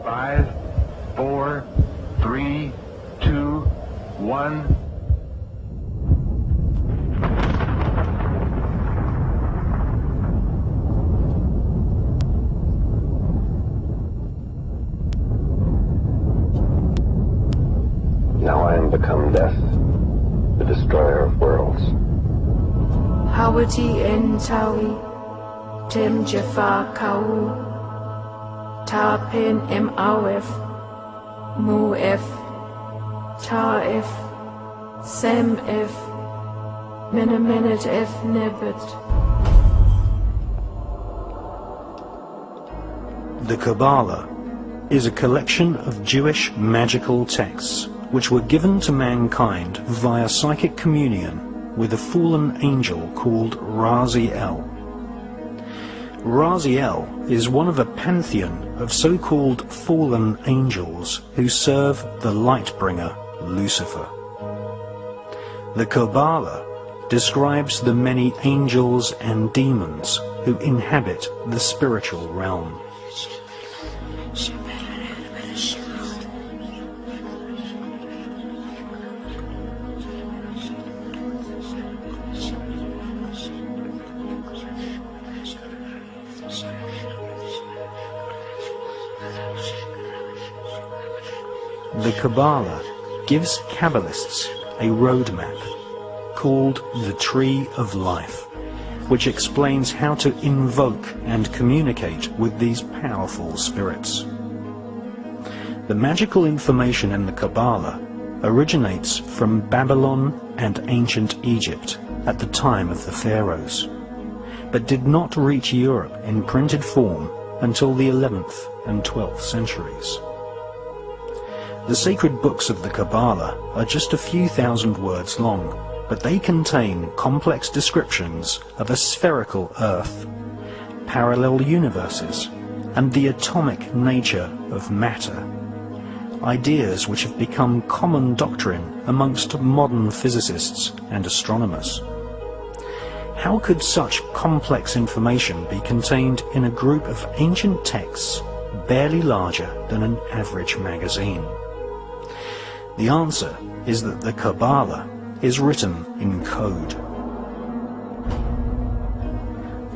5, 4, 3, 2, 1. Now I am become death, the destroyer of worlds. Hawati en tawi, tem jafar kau, ta pen em awef, mu f, ta f, sem f, menemenet f nebet. The Kabbalah is a collection of Jewish magical texts which were given to mankind via psychic communion with a fallen angel called Raziel. Raziel is one of a pantheon of so-called fallen angels who serve the light-bringer Lucifer. The Kabbalah describes the many angels and demons who inhabit the spiritual realm. The Kabbalah gives Kabbalists a roadmap called the Tree of Life, which explains how to invoke and communicate with these powerful spirits. The magical information in the Kabbalah originates from Babylon and ancient Egypt at the time of the pharaohs, but did not reach Europe in printed form until the 11th and 12th centuries. The sacred books of the Kabbalah are just a few thousand words long, but they contain complex descriptions of a spherical Earth, parallel universes, and the atomic nature of matter, ideas which have become common doctrine amongst modern physicists and astronomers. How could such complex information be contained in a group of ancient texts barely larger than an average magazine? The answer is that the Kabbalah is written in code.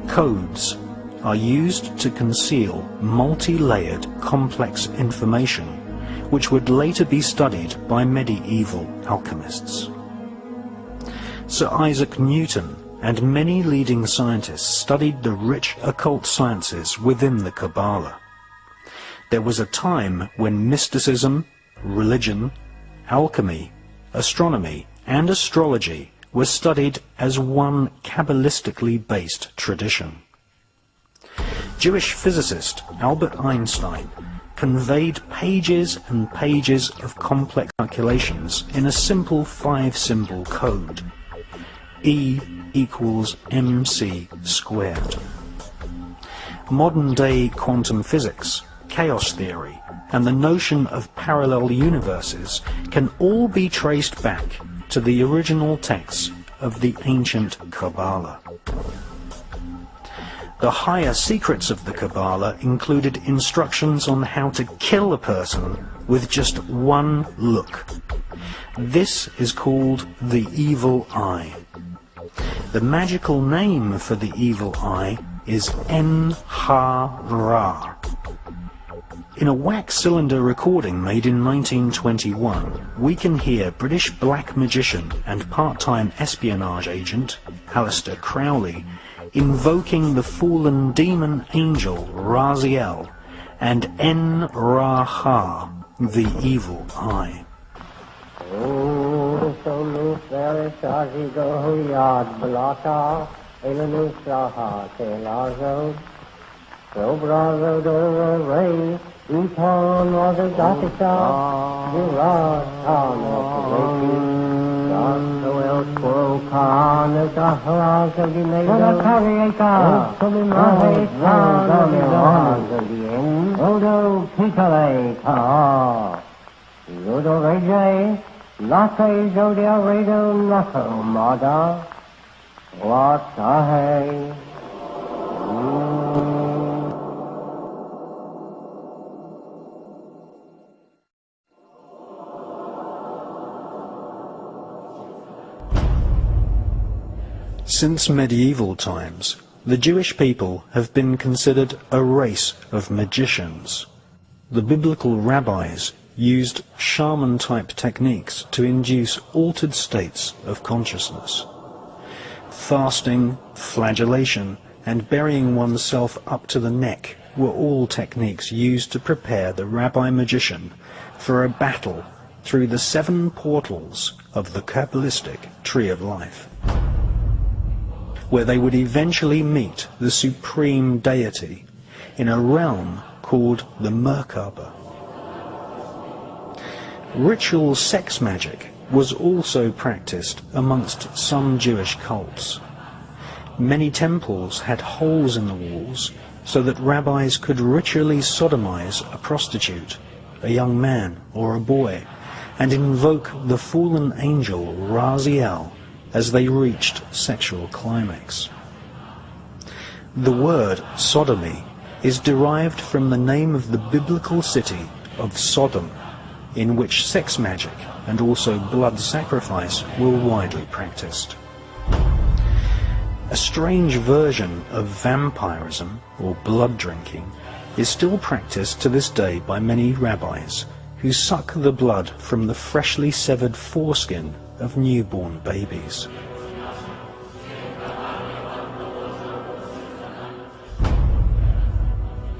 Codes are used to conceal multi-layered complex information which would later be studied by medieval alchemists. Sir Isaac Newton and many leading scientists studied the rich occult sciences within the Kabbalah. There was a time when mysticism, religion, alchemy, astronomy, and astrology were studied as one Kabbalistically based tradition. Jewish physicist Albert Einstein conveyed pages and pages of complex calculations in a simple 5-symbol code. E equals mc squared. Modern-day quantum physics, chaos theory, and the notion of parallel universes can all be traced back to the original texts of the ancient Kabbalah. The higher secrets of the Kabbalah included instructions on how to kill a person with just one look. This is called the evil eye. The magical name for the evil eye is En-Ha-Ra. In a wax cylinder recording made in 1921, we can hear British black magician and part-time espionage agent Aleister Crowley invoking the fallen demon angel Raziel and En-Ra-Ha, the evil eye. Since medieval times, the Jewish people have been considered a race of magicians. The biblical rabbis used shaman-type techniques to induce altered states of consciousness. Fasting, flagellation, and burying oneself up to the neck were all techniques used to prepare the rabbi-magician for a battle through the 7 portals of the Kabbalistic Tree of Life, where they would eventually meet the supreme deity in a realm called the Merkaba. Ritual sex magic was also practiced amongst some Jewish cults. Many temples had holes in the walls so that rabbis could ritually sodomize a prostitute, a young man or a boy, and invoke the fallen angel Raziel as they reached sexual climax. The word sodomy is derived from the name of the biblical city of Sodom, in which sex magic and also blood sacrifice were widely practiced. A strange version of vampirism, or blood drinking, is still practiced to this day by many rabbis who suck the blood from the freshly severed foreskin of newborn babies.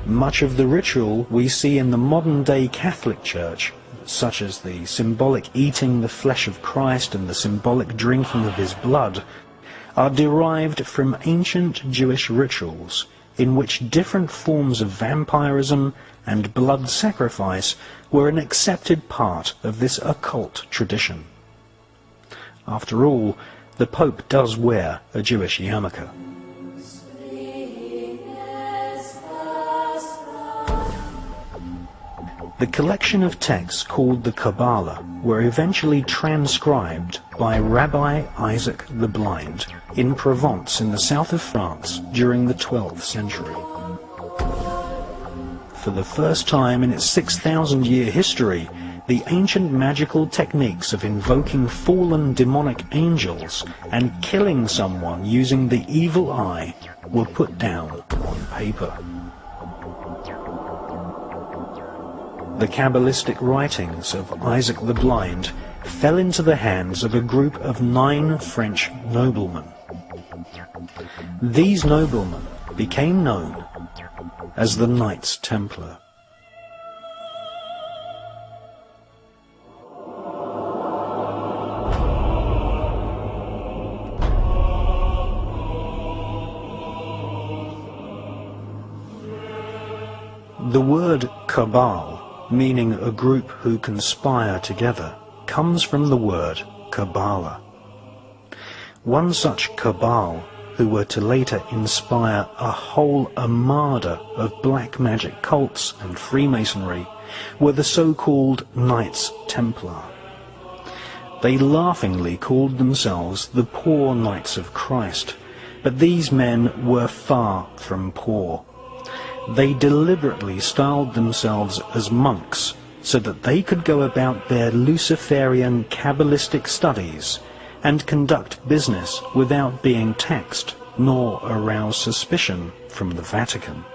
Much of the ritual we see in the modern-day Catholic Church, such as the symbolic eating the flesh of Christ and the symbolic drinking of his blood, are derived from ancient Jewish rituals in which different forms of vampirism and blood sacrifice were an accepted part of this occult tradition. After all, the Pope does wear a Jewish yarmulke. The collection of texts called the Kabbalah were eventually transcribed by Rabbi Isaac the Blind in Provence in the south of France during the 12th century. For the first time in its 6,000-year history, the ancient magical techniques of invoking fallen demonic angels and killing someone using the evil eye were put down on paper. The Kabbalistic writings of Isaac the Blind fell into the hands of a group of 9 French noblemen. These noblemen became known as the Knights Templar. The word cabal, meaning a group who conspire together, comes from the word Kabbalah. One such cabal, who were to later inspire a whole armada of black magic cults and Freemasonry, were the so-called Knights Templar. They laughingly called themselves the Poor Knights of Christ, but these men were far from poor. They deliberately styled themselves as monks so that they could go about their Luciferian Kabbalistic studies and conduct business without being taxed nor arouse suspicion from the Vatican.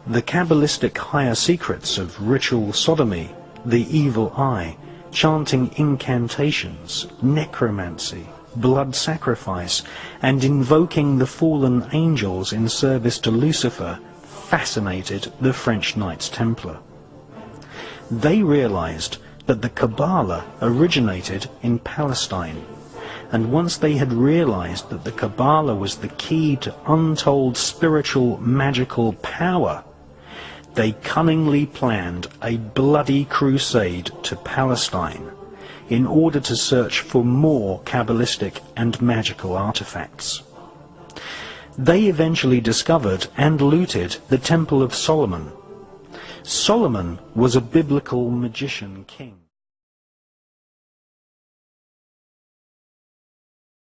The Kabbalistic higher secrets of ritual sodomy, the evil eye, chanting incantations, necromancy, blood sacrifice, and invoking the fallen angels in service to Lucifer fascinated the French Knights Templar. They realized that the Kabbalah originated in Palestine, and once they had realized that the Kabbalah was the key to untold spiritual magical power, they cunningly planned a bloody crusade to Palestine in order to search for more Kabbalistic and magical artifacts. They eventually discovered and looted the Temple of Solomon. Solomon was a biblical magician king.